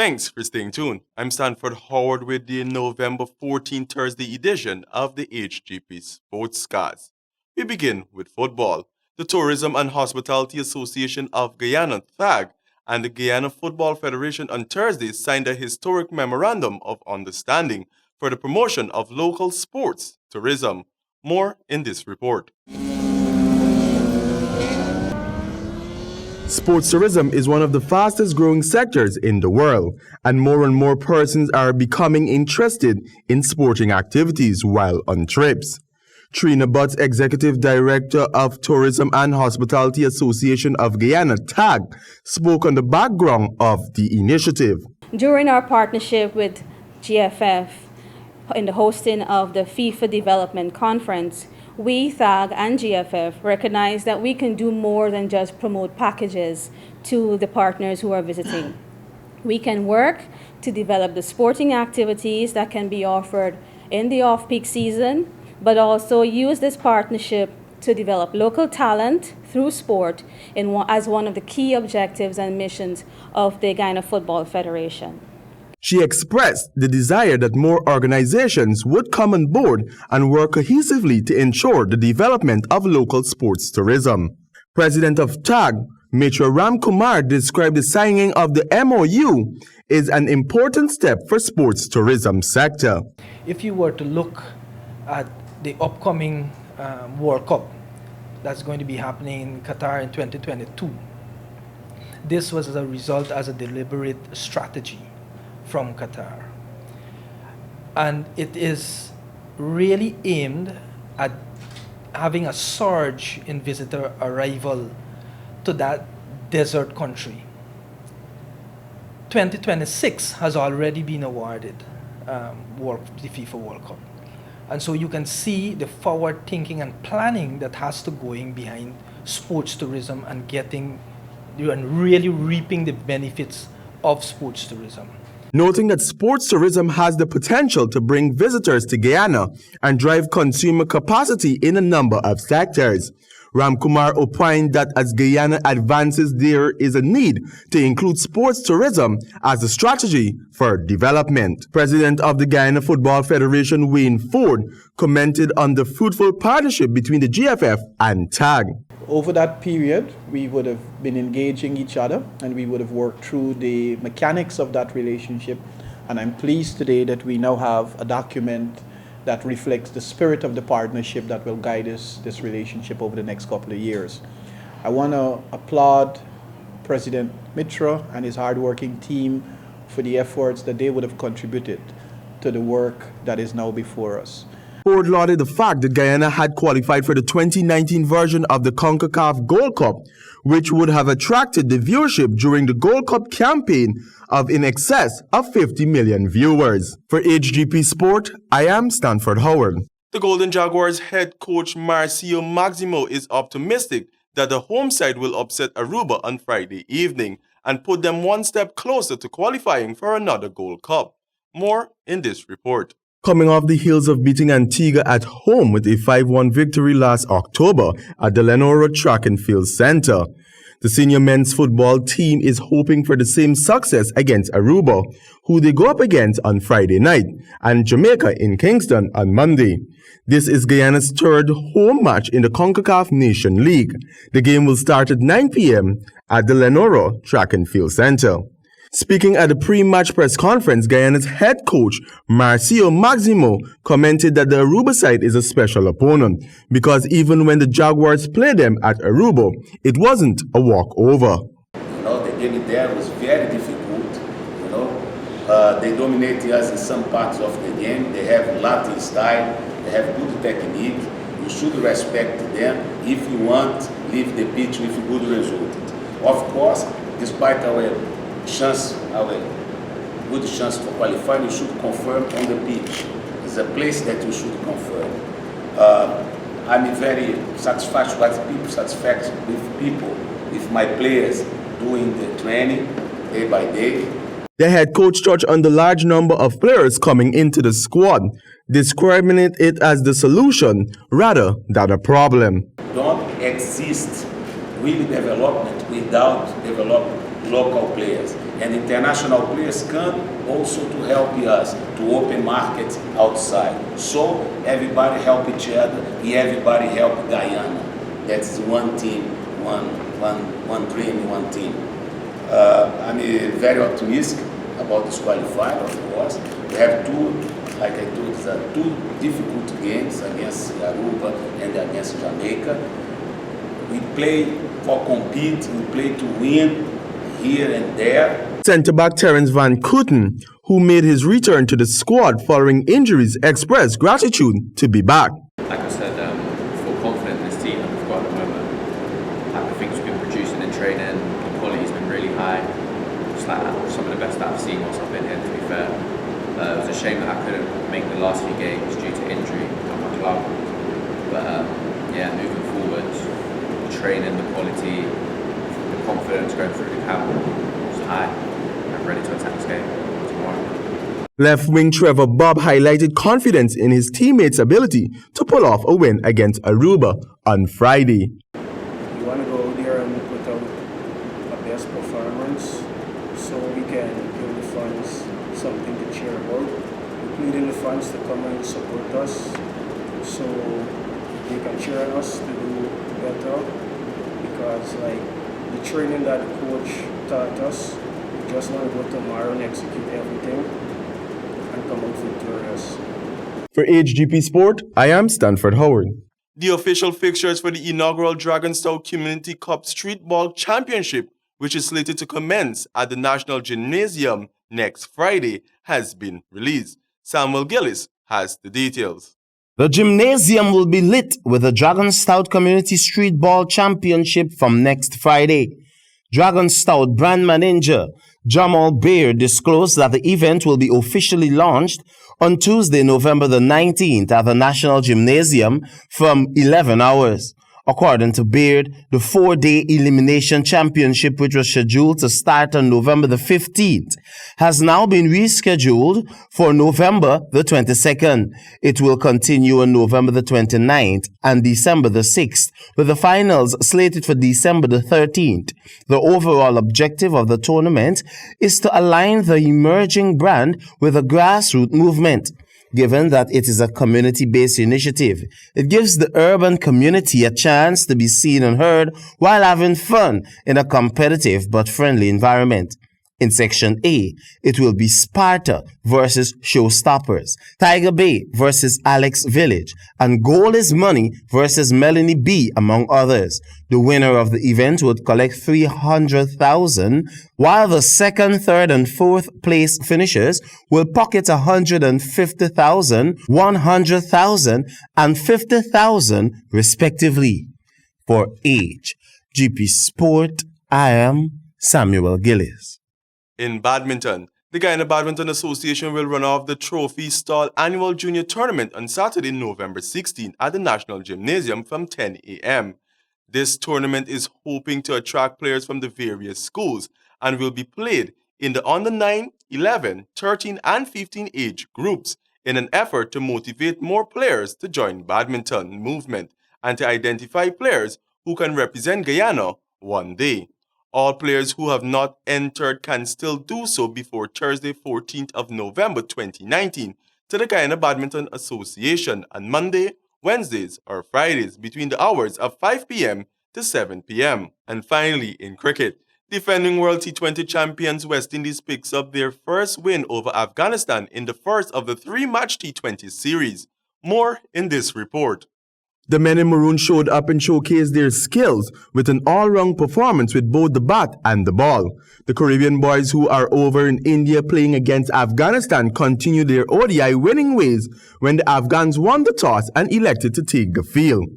Thanks for staying tuned. I'm Stanford Howard with the November 14 Thursday edition of the HGP Sportscast. We begin with football. The Tourism and Hospitality Association of Guyana, THAG, and the Guyana Football Federation on Thursday signed a historic memorandum of understanding for the promotion of local sports tourism. More in this report. Sports tourism is one of the fastest growing sectors in the world, and more persons are becoming interested in sporting activities while on trips. Trina Butts, Executive Director of Tourism and Hospitality Association of Guyana, TAG, spoke on the background of the initiative. During our partnership with GFF in the hosting of the FIFA Development Conference, we, THAG and GFF, recognize that we can do more than just promote packages to the partners who are visiting. We can work to develop the sporting activities that can be offered in the off-peak season, but also use this partnership to develop local talent through sport as one of the key objectives and missions of the Guyana Football Federation. She expressed the desire that more organizations would come on board and work cohesively to ensure the development of local sports tourism. President of TAG, Mitra Ram Kumar, described the signing of the MOU as an important step for sports tourism sector. If you were to look at the upcoming World Cup that's going to be happening in Qatar in 2022, this was as a result as a deliberate strategy from Qatar, and it is really aimed at having a surge in visitor arrival to that desert country. 2026 has already been awarded the FIFA World Cup, and so you can see the forward thinking and planning that has to go in behind sports tourism and really reaping the benefits of sports tourism. Noting that sports tourism has the potential to bring visitors to Guyana and drive consumer capacity in a number of sectors. Ramkumar opined that as Guyana advances, there is a need to include sports tourism as a strategy for development. President of the Guyana Football Federation, Wayne Ford, commented on the fruitful partnership between the GFF and TAG. Over that period, we would have been engaging each other and we would have worked through the mechanics of that relationship. And I'm pleased today that we now have a document that reflects the spirit of the partnership that will guide this relationship over the next couple of years. I want to applaud President Mitra and his hardworking team for the efforts that they would have contributed to the work that is now before us. Ford lauded the fact that Guyana had qualified for the 2019 version of the CONCACAF Gold Cup, which would have attracted the viewership during the Gold Cup campaign of in excess of 50 million viewers. For HGP Sport, I am Stanford Howard. The Golden Jaguars head coach Marcio Maximo is optimistic that the home side will upset Aruba on Friday evening and put them one step closer to qualifying for another Gold Cup. More in this report. Coming off the heels of beating Antigua at home with a 5-1 victory last October at the Lenora Track and Field Center, the senior men's football team is hoping for the same success against Aruba, who they go up against on Friday night, and Jamaica in Kingston on Monday. This is Guyana's third home match in the CONCACAF Nation League. The game will start at 9 p.m. at the Lenora Track and Field Center. Speaking at the pre-match press conference, Guyana's head coach, Marcio Maximo, commented that the Aruba side is a special opponent because even when the Jaguars played them at Aruba, it wasn't a walkover. The game there was very difficult. They dominate us in some parts of the game. They have Latin style. They have good technique. You should respect them if you want to leave the pitch with a good result. Of course, despite our good chance for qualifying, you should confirm on the pitch. It's a place that you should confirm. I'm very satisfied with people, with my players doing the training day by day. The head coach touched on the large number of players coming into the squad, describing it as the solution rather than a problem. Don't exist really development without developing local players. and international players come also to help us to open markets outside. So everybody help each other, and everybody help Guyana. That's one team, one dream, one team. I'm very optimistic about this qualifier, of course. We have two, like I told you, two difficult games against Aruba and against Jamaica. We play for compete, we play to win here and there. Centre-back Terence Van Kooten, who made his return to the squad following injuries, expressed gratitude to be back. Like I said, I feel confident in this team that we've got at the moment. Like the things we've been producing in training, the quality's been really high. It's like some of the best that I've seen once I've been here, to be fair. It was a shame that I couldn't make the last few games due to injury at my club. But yeah, moving forward, the training, the quality, the confidence going through the camp is high. I'm ready to attack this game tomorrow. Left wing Trevor Bob highlighted confidence in his teammates' ability to pull off a win against Aruba on Friday. You want to go out there and put out a best performance so we can give the fans something to cheer about. We plead in the fans to come and support us so they can cheer on us to do better, because like the training that the coach taught us, we just want to go tomorrow and execute everything and come out victorious. For HGP Sport, I am Stanford Howard. The official fixtures for the inaugural Dragonstown Community Cup Streetball Championship, which is slated to commence at the National Gymnasium next Friday, has been released. Samuel Gillis has the details. The gymnasium will be lit with the Dragonstown Community Streetball Championship from next Friday. Dragonstown brand manager Jamal Baird disclosed that the event will be officially launched on Tuesday, November the 19th at the National Gymnasium from 11 hours. According to Baird, the 4-day elimination championship, which was scheduled to start on November the 15th, has now been rescheduled for November the 22nd. It will continue on November the 29th and December the 6th, with the finals slated for December the 13th. The overall objective of the tournament is to align the emerging brand with a grassroots movement. Given that it is a community-based initiative, it gives the urban community a chance to be seen and heard while having fun in a competitive but friendly environment. In Section A, it will be Sparta versus Showstoppers, Tiger Bay versus Alex Village, and Goal is Money versus Melanie B, among others. The winner of the event would collect $300,000, while the second, third, and fourth place finishers will pocket $150,000, $100,000, and $50,000 respectively. For HGP Sport, I am Samuel Gillis. In badminton, the Guyana Badminton Association will run off the Trophy Stall Annual Junior Tournament on Saturday, November 16th at the National Gymnasium from 10 a.m. This tournament is hoping to attract players from the various schools and will be played in the under 9, 11, 13, and 15 age groups in an effort to motivate more players to join badminton movement and to identify players who can represent Guyana one day. All players who have not entered can still do so before Thursday, 14th of November 2019 to the Guyana Badminton Association on Monday, Wednesdays, or Fridays between the hours of 5 p.m. to 7 p.m. And finally, in cricket, defending World T20 champions West Indies picks up their first win over Afghanistan in the first of the 3-match T20 series. More in this report. The men in maroon showed up and showcased their skills with an all-round performance with both the bat and the ball. The Caribbean boys, who are over in India playing against Afghanistan, continued their ODI winning ways when the Afghans won the toss and elected to take the field.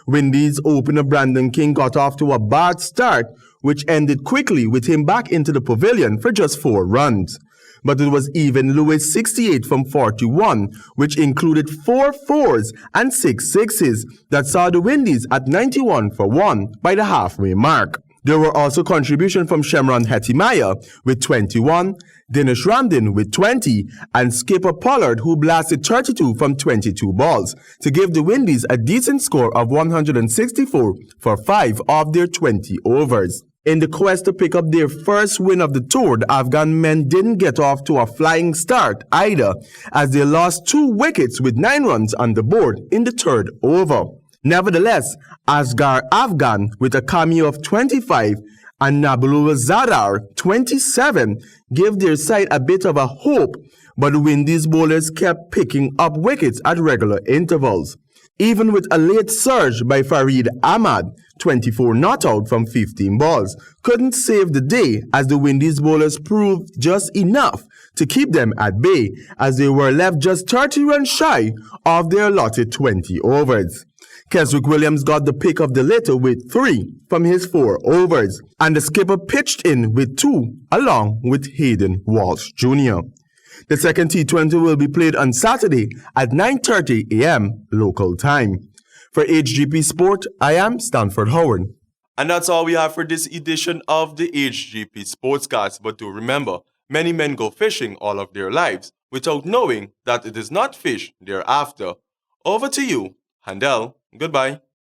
Windies opener Brandon King got off to a bad start, which ended quickly with him back into the pavilion for just 4 runs. But it was even Lewis 68 from 41, which included 4 fours and 6 sixes that saw the Windies at 91 for 1 by the halfway mark. There were also contributions from Shemron Hetimaya with 21, Dinesh Ramdin with 20, and Skipper Pollard, who blasted 32 from 22 balls to give the Windies a decent score of 164 for 5 of their 20 overs. In the quest to pick up their first win of the tour, the Afghan men didn't get off to a flying start either, as they lost 2 wickets with 9 runs on the board in the 3rd over. Nevertheless, Asghar Afghan with a cameo of 25 and Nabulullah Zadar 27 gave their side a bit of a hope, but the Windies bowlers kept picking up wickets at regular intervals. Even with a late surge by Farid Ahmad, 24 not out from 15 balls, couldn't save the day as the Windies bowlers proved just enough to keep them at bay as they were left just 30 runs shy of their allotted 20 overs. Keswick Williams got the pick of the litter with 3 from his 4 overs, and the skipper pitched in with 2 along with Hayden Walsh Jr. The second T20 will be played on Saturday at 9:30 a.m. local time. For HGP Sport, I am Stanford Howard. And that's all we have for this edition of the HGP Sportscast. But do remember, many men go fishing all of their lives without knowing that it is not fish they're after. Over to you, Handel. Goodbye.